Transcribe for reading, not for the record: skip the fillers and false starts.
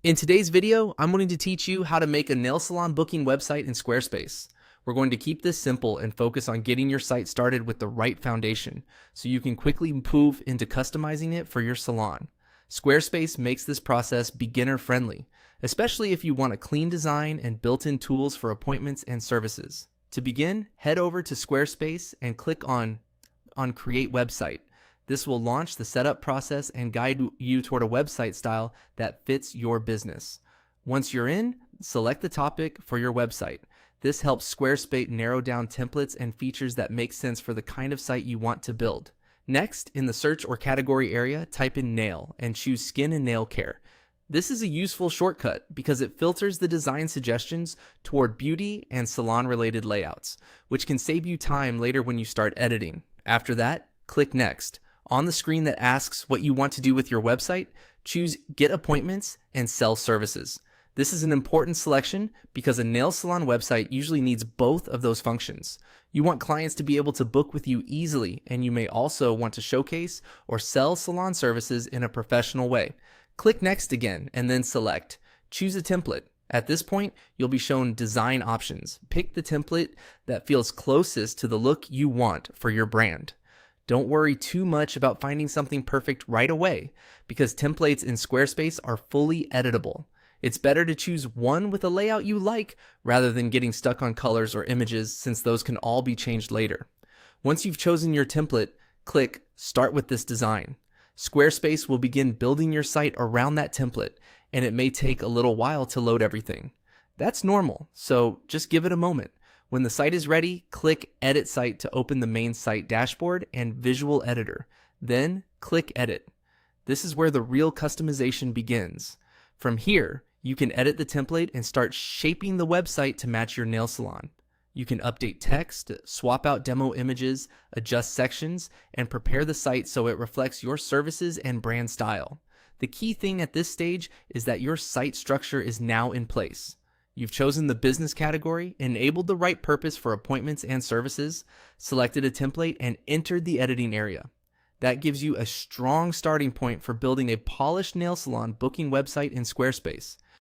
In today's video, I'm going to teach you how to make a nail salon booking website in Squarespace. We're going to keep this simple and focus on getting your site started with the right foundation so you can quickly move into customizing it for your salon. Squarespace makes this process beginner friendly, especially if you want a clean design and built-in tools for appointments and services. To begin, head over to Squarespace and click on Create Website. This will launch the setup process and guide you toward a website style that fits your business. Once you're in, select the topic for your website. This helps Squarespace narrow down templates and features that make sense for the kind of site you want to build. Next, in the search or category area, type in nail and choose skin and nail care. This is a useful shortcut because it filters the design suggestions toward beauty and salon-related layouts, which can save you time later when you start editing. After that, click Next. On the screen that asks what you want to do with your website, choose Get Appointments and Sell Services. This is an important selection because a nail salon website usually needs both of those functions. You want clients to be able to book with you easily, and you may also want to showcase or sell salon services in a professional way. Click Next again and then select. Choose a template. At this point, you'll be shown design options. Pick the template that feels closest to the look you want for your brand. Don't worry too much about finding something perfect right away because templates in Squarespace are fully editable. It's better to choose one with a layout you like rather than getting stuck on colors or images since those can all be changed later. Once you've chosen your template, click Start with this design. Squarespace will begin building your site around that template, and it may take a little while to load everything. That's normal, so just give it a moment. When the site is ready, click Edit Site to open the main site dashboard and visual editor. Then click Edit. This is where the real customization begins. From here, you can edit the template and start shaping the website to match your nail salon. You can update text, swap out demo images, adjust sections, and prepare the site so it reflects your services and brand style. The key thing at this stage is that your site structure is now in place. You've chosen the business category, enabled the right purpose for appointments and services, selected a template, and entered the editing area. That gives you a strong starting point for building a polished nail salon booking website in Squarespace.